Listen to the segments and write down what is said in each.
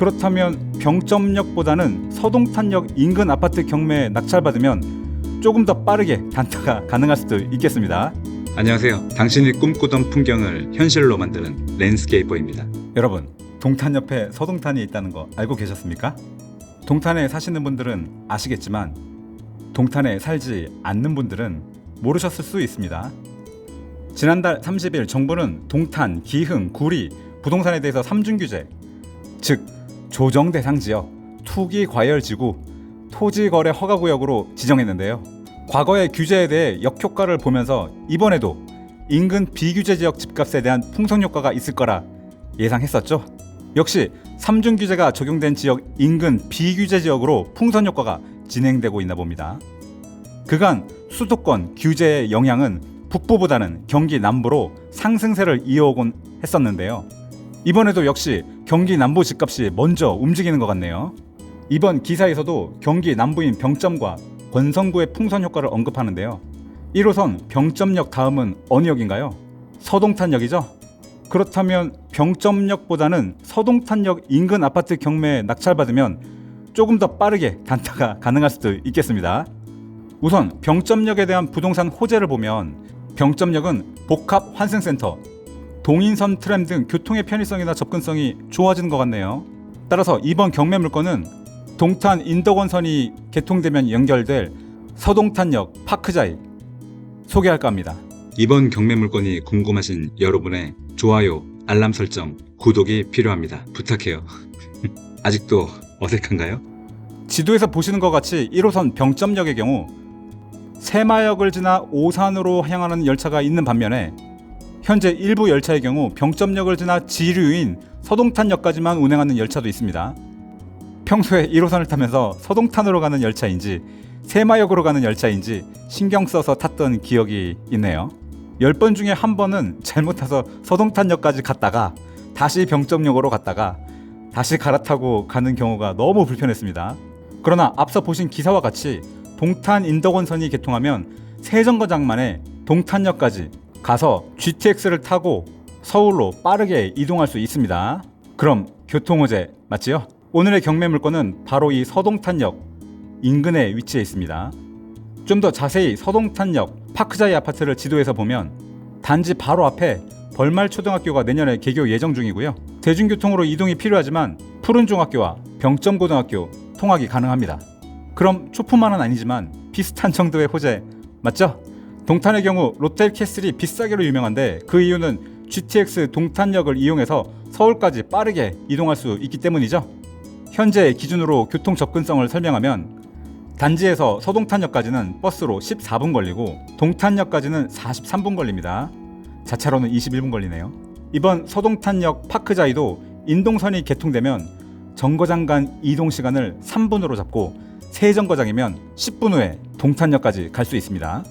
그렇다면 병점역보다는 서동탄역 인근 아파트 경매에 낙찰받으면 조금 더 빠르게 단타가 가능할 수도 있겠습니다. 안녕하세요. 당신이 꿈꾸던 풍경을 현실로 만드는 랜드스케이퍼입니다. 여러분, 동탄 옆에 서동탄이 있다는 거 알고 계셨습니까? 동탄에 사시는 분들은 아시겠지만 동탄에 살지 않는 분들은 모르셨을 수 있습니다. 지난달 30일 정부는 동탄, 기흥, 구리, 부동산에 대해서 3중 규제, 즉 조정 대상 지역, 투기 과열 지구, 토지 거래 허가 구역으로 지정했는데요. 과거의 규제에 대해 역효과를 보면서 이번에도 인근 비규제 지역 집값에 대한 풍선 효과가 있을 거라 예상했었죠. 역시 3중 규제가 적용된 지역 인근 비규제 지역으로 풍선 효과가 진행되고 있나 봅니다. 그간 수도권 규제의 영향은 북부보다는 경기 남부로 상승세를 이어오곤 했었는데요. 이번에도 역시 경기 남부 집값이 먼저 움직이는 것 같네요. 이번 기사에서도 경기 남부인 병점과 권성구의 풍선 효과를 언급하는데요. 1호선 병점역 다음은 어느 역인가요? 서동탄역이죠? 그렇다면 병점역보다는 서동탄역 인근 아파트 경매에 낙찰받으면 조금 더 빠르게 단타가 가능할 수도 있겠습니다. 우선 병점역에 대한 부동산 호재를 보면 병점역은 복합 환승센터, 동인선 트램 등 교통의 편의성이나 접근성이 좋아지는 것 같네요. 따라서 이번 경매 물건은 동탄 인덕원선이 개통되면 연결될 서동탄역 파크자이 소개할까 합니다. 이번 경매 물건이 궁금하신 여러분의 좋아요, 알람 설정, 구독이 필요합니다. 부탁해요. 아직도 어색한가요? 지도에서 보시는 것 같이 1호선 병점역의 경우 새마역을 지나 오산으로 향하는 열차가 있는 반면에 현재 일부 열차의 경우 병점역을 지나 지류인 서동탄역까지만 운행하는 열차도 있습니다. 평소에 1호선을 타면서 서동탄으로 가는 열차인지 새마역으로 가는 열차인지 신경 써서 탔던 기억이 있네요. 10번 중에 한 번은 잘못 타서 서동탄역까지 갔다가 다시 병점역으로 갔다가 다시 갈아타고 가는 경우가 너무 불편했습니다. 그러나 앞서 보신 기사와 같이 동탄 인덕원선이 개통하면 세정거장만에 동탄역까지 가서 GTX를 타고 서울로 빠르게 이동할 수 있습니다. 그럼 교통호재 맞지요? 오늘의 경매 물건은 바로 이 서동탄역 인근에 위치해 있습니다. 좀 더 자세히 서동탄역 파크자이 아파트를 지도에서 보면 단지 바로 앞에 벌말초등학교가 내년에 개교 예정 중이고요. 대중교통으로 이동이 필요하지만 푸른중학교와 병점고등학교 통학이 가능합니다. 그럼 초품만은 아니지만 비슷한 정도의 호재 맞죠? 동탄의 경우 롯데캐슬이 비싸기로 유명한데 그 이유는 GTX 동탄역을 이용해서 서울까지 빠르게 이동할 수 있기 때문이죠. 현재 기준으로 교통 접근성을 설명하면 단지에서 서동탄역까지는 버스로 14분 걸리고 동탄역까지는 43분 걸립니다. 자차로는 21분 걸리네요. 이번 서동탄역 파크자이도 인동선이 개통되면 정거장 간 이동 시간을 3분으로 잡고 세정거장이면 10분 후에 동탄역까지 갈 수 있습니다.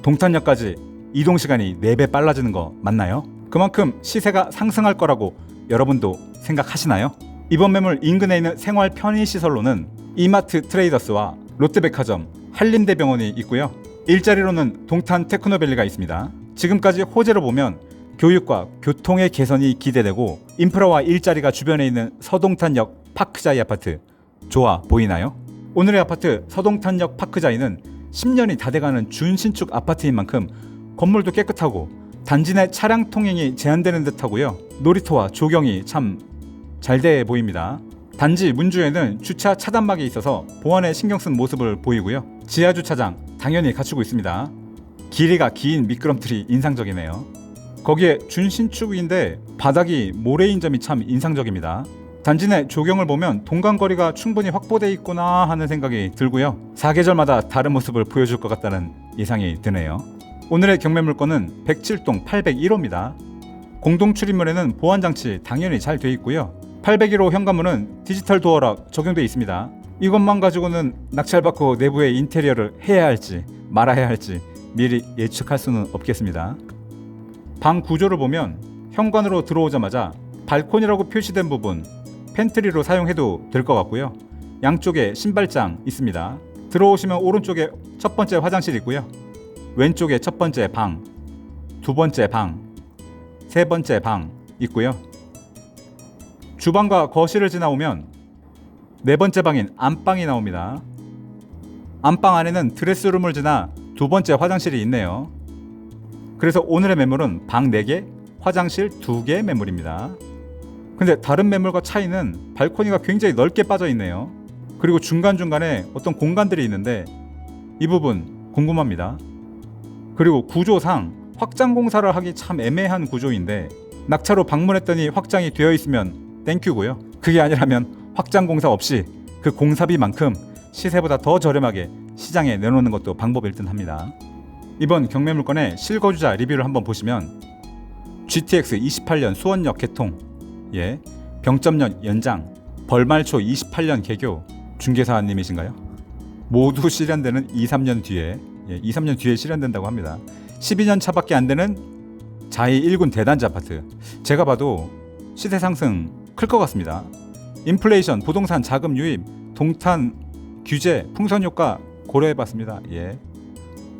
동탄역까지 이동 시간이 4배 빨라지는 거 맞나요? 그만큼 시세가 상승할 거라고 여러분도 생각하시나요? 이번 매물 인근에 있는 생활 편의시설로는 이마트 트레이더스와 롯데백화점, 한림대병원이 있고요. 일자리로는 동탄 테크노밸리가 있습니다. 지금까지 호재로 보면 교육과 교통의 개선이 기대되고 인프라와 일자리가 주변에 있는 서동탄역 파크자이 아파트 좋아 보이나요? 오늘의 아파트 서동탄역 파크자이는 10년이 다 돼가는 준신축 아파트인 만큼 건물도 깨끗하고 단지 내 차량 통행이 제한되는 듯하고요. 놀이터와 조경이 참 잘 돼 보입니다. 단지 문주에는 주차 차단막이 있어서 보안에 신경 쓴 모습을 보이고요. 지하 주차장 당연히 갖추고 있습니다. 길이가 긴 미끄럼틀이 인상적이네요. 거기에 준신축인데 바닥이 모래인 점이 참 인상적입니다. 단지 내 조경을 보면 동간거리가 충분히 확보돼 있구나 하는 생각이 들고요. 사계절마다 다른 모습을 보여줄 것 같다는 예상이 드네요. 오늘의 경매 물건은 107동 801호입니다. 공동 출입문에는 보안장치 당연히 잘 돼 있고요. 801호 현관문은 디지털 도어락 적용돼 있습니다. 이것만 가지고는 낙찰받고 내부의 인테리어를 해야 할지 말아야 할지 미리 예측할 수는 없겠습니다. 방 구조를 보면 현관으로 들어오자마자 발코니라고 표시된 부분 팬트리로 사용해도 될 것 같고요. 양쪽에 신발장 있습니다. 들어오시면 오른쪽에 첫 번째 화장실 있고요. 왼쪽에 첫 번째 방, 두 번째 방, 세 번째 방 있고요. 주방과 거실을 지나오면 네 번째 방인 안방이 나옵니다. 안방 안에는 드레스룸을 지나 두 번째 화장실이 있네요. 그래서 오늘의 매물은 방 4개, 화장실 2개 매물입니다. 근데 다른 매물과 차이는 발코니가 굉장히 넓게 빠져 있네요. 그리고 중간중간에 어떤 공간들이 있는데 이 부분 궁금합니다. 그리고 구조상 확장 공사를 하기 참 애매한 구조인데 낙차로 방문했더니 확장이 되어 있으면 땡큐고요. 그게 아니라면 확장 공사 없이 그 공사비만큼 시세보다 더 저렴하게 시장에 내놓는 것도 방법일 듯 합니다. 이번 경매 물건의 실거주자 리뷰를 한번 보시면 GTX 28년 수원역 개통, 병점년 연장, 벌말초 28년 개교, 중개사님이신가요? 모두 실현되는 2-3년 뒤에 2-3년 뒤에 실현된다고 합니다. 12년 차밖에 안 되는 자이 1군 대단지 아파트. 제가 봐도 시세 상승 클 것 같습니다. 인플레이션, 부동산 자금 유입, 동탄 규제, 풍선 효과 고려해봤습니다.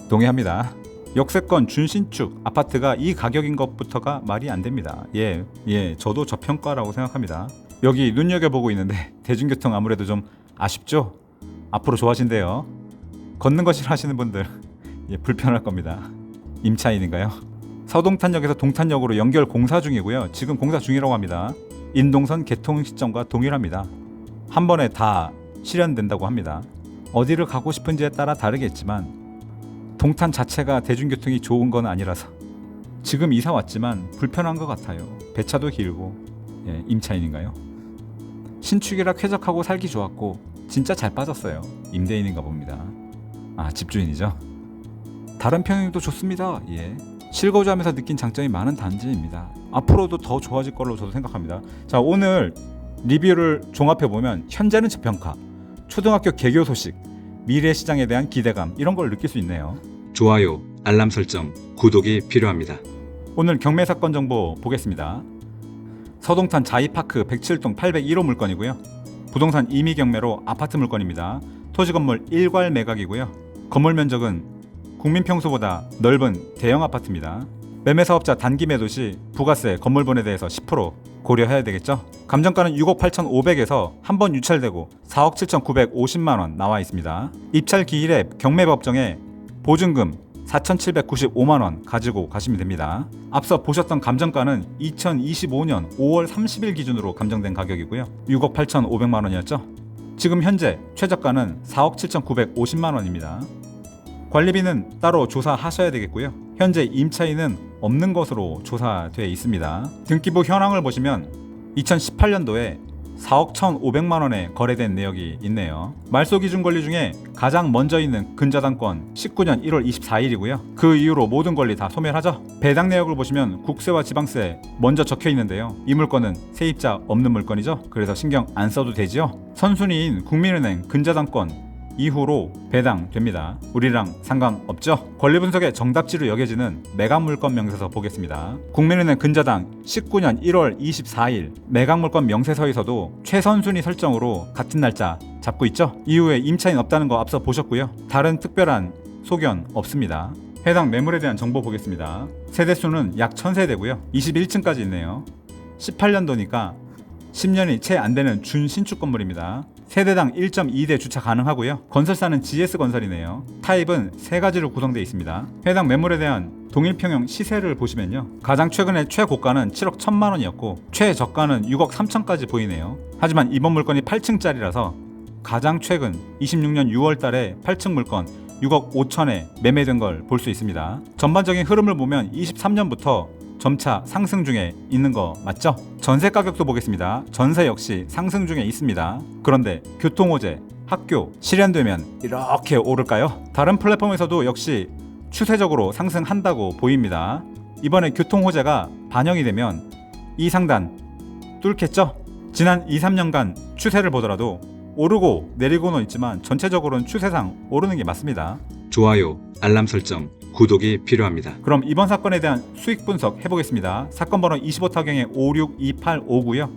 동의합니다. 역세권 준신축 아파트가 이 가격인 것부터가 말이 안 됩니다. 저도 저평가라고 생각합니다. 여기 눈여겨보고 있는데 대중교통 아무래도 좀 아쉽죠? 앞으로 좋아진대요. 걷는 거 싫어하시는 분들 불편할 겁니다. 임차인인가요? 서동탄역에서 동탄역으로 연결 공사 중이고요. 지금 공사 중이라고 합니다. 인동선 개통 시점과 동일합니다. 한 번에 다 실현된다고 합니다. 어디를 가고 싶은지에 따라 다르겠지만 동탄 자체가 대중교통이 좋은 건 아니라서 지금 이사 왔지만 불편한 것 같아요. 배차도 길고. 임차인인가요? 신축이라 쾌적하고 살기 좋았고 진짜 잘 빠졌어요. 임대인인가 봅니다. 집주인이죠. 다른 평형도 좋습니다. 실거주하면서 느낀 장점이 많은 단지입니다. 앞으로도 더 좋아질 걸로 저도 생각합니다. 자, 오늘 리뷰를 종합해보면 현재는 저평가, 초등학교 개교 소식, 미래 시장에 대한 기대감 이런 걸 느낄 수 있네요. 좋아요, 알람 설정, 구독이 필요합니다. 오늘 경매 사건 정보 보겠습니다. 서동탄 자이파크 107동 801호 물건이고요. 부동산 임의 경매로 아파트 물건입니다. 토지 건물 1괄 매각이고요. 건물 면적은 국민 평수보다 넓은 대형 아파트입니다. 매매 사업자 단기 매도 시 부가세, 건물분에 대해서 10% 고려해야 되겠죠. 감정가는 6억 8,500에서 한 번 유찰되고 4억 7,950만 원 나와 있습니다. 입찰 기일에 경매법정에 보증금 4,795만 원 가지고 가시면 됩니다. 앞서 보셨던 감정가는 2025년 5월 30일 기준으로 감정된 가격이고요. 6억 8,500만 원이었죠. 지금 현재 최저가는 4억 7,950만 원입니다. 관리비는 따로 조사하셔야 되겠고요. 현재 임차인은 없는 것으로 조사되어 있습니다. 등기부 현황을 보시면 2018년도에 4억 1,500만 원에 거래된 내역이 있네요. 말소 기준 권리 중에 가장 먼저 있는 근저당권 19년 1월 24일이고요. 그 이후로 모든 권리 다 소멸하죠. 배당 내역을 보시면 국세와 지방세 먼저 적혀 있는데요. 이 물건은 세입자 없는 물건이죠. 그래서 신경 안 써도 되지요. 선순위인 국민은행 근저당권 이후로 배당됩니다. 우리랑 상관없죠? 권리 분석의 정답지로 여겨지는 매각 물건 명세서 보겠습니다. 국민은행 근저당 19년 1월 24일 매각 물건 명세서에서도 최선순위 설정으로 같은 날짜 잡고 있죠? 이후에 임차인 없다는 거 앞서 보셨고요. 다른 특별한 소견 없습니다. 해당 매물에 대한 정보 보겠습니다. 세대수는 약 1000세대고요. 21층까지 있네요. 18년도니까 10년이 채 안 되는 준신축 건물입니다. 세대당 1.2대 주차 가능하고요. 건설사는 GS건설이네요. 타입은 3가지로 구성되어 있습니다. 해당 매물에 대한 동일평형 시세를 보시면요. 가장 최근에 최고가는 7억 1천만 원이었고 최저가는 6억 3천까지 보이네요. 하지만 이번 물건이 8층짜리라서 가장 최근 26년 6월 달에 8층 물건 6억 5천에 매매된 걸 볼 수 있습니다. 전반적인 흐름을 보면 23년부터 점차 상승 중에 있는 거 맞죠? 전세 가격도 보겠습니다. 전세 역시 상승 중에 있습니다. 그런데 교통호재, 학교 실현되면 이렇게 오를까요? 다른 플랫폼에서도 역시 추세적으로 상승한다고 보입니다. 이번에 교통호재가 반영이 되면 이 상단 뚫겠죠? 지난 2-3년간 추세를 보더라도 오르고 내리고는 있지만 전체적으로는 추세상 오르는 게 맞습니다. 좋아요, 알람 설정, 구독이 필요합니다. 그럼 이번 사건에 대한 수익 분석 해보겠습니다. 사건 번호 25타경의 562859고요.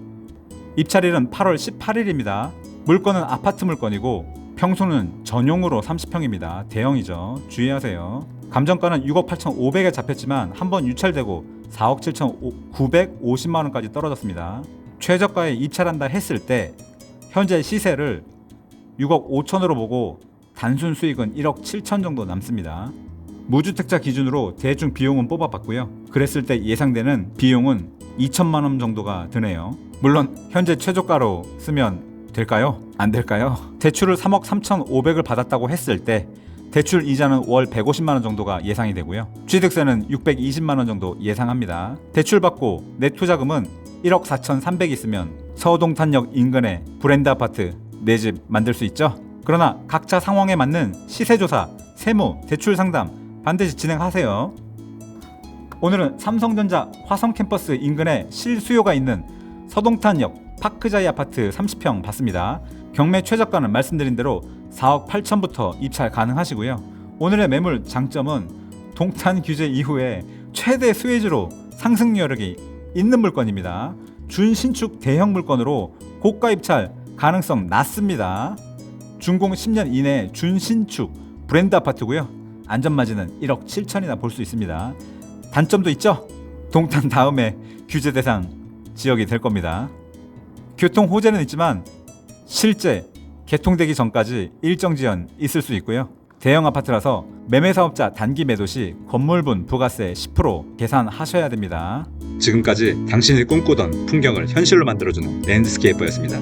입찰일은 8월 18일입니다. 물건은 아파트 물건이고 평수는 전용으로 30평입니다. 대형이죠. 주의하세요. 감정가는 6억 8,500에 잡혔지만 한번 유찰되고 4억 7,950만 원까지 떨어졌습니다. 최저가에 입찰한다 했을 때 현재 시세를 6억 5천으로 보고 단순 수익은 1억 7천 정도 남습니다. 무주택자 기준으로 대충 비용은 뽑아봤고요. 그랬을 때 예상되는 비용은 2천만 원 정도가 드네요. 물론 현재 최저가로 쓰면 될까요? 안 될까요? 대출을 3억 3,500을 받았다고 했을 때 대출 이자는 월 150만 원 정도가 예상이 되고요. 취득세는 620만 원 정도 예상합니다. 대출 받고 내 투자금은 1억 4,300 있으면 서동탄역 인근에 브랜드 아파트 내 집 만들 수 있죠. 그러나 각자 상황에 맞는 시세조사, 세무, 대출 상담 반드시 진행하세요. 오늘은 삼성전자 화성 캠퍼스 인근에 실수요가 있는 서동탄역 파크자이 아파트 30평 봤습니다. 경매 최저가는 말씀드린 대로 4억 8천부터 입찰 가능하시고요. 오늘의 매물 장점은 동탄 규제 이후에 최대 수혜주로 상승 여력이 있는 물건입니다. 준신축 대형 물건으로 고가 입찰 가능성 낮습니다. 준공 10년 이내 준신축 브랜드 아파트고요. 안전마진은 1억 7천이나 볼 수 있습니다. 단점도 있죠? 동탄 다음에 규제 대상 지역이 될 겁니다. 교통 호재는 있지만 실제 개통되기 전까지 일정 지연 있을 수 있고요. 대형 아파트라서 매매사업자 단기 매도 시 건물분 부가세 10% 계산하셔야 됩니다. 지금까지 당신이 꿈꾸던 풍경을 현실로 만들어주는 랜드스케이퍼였습니다.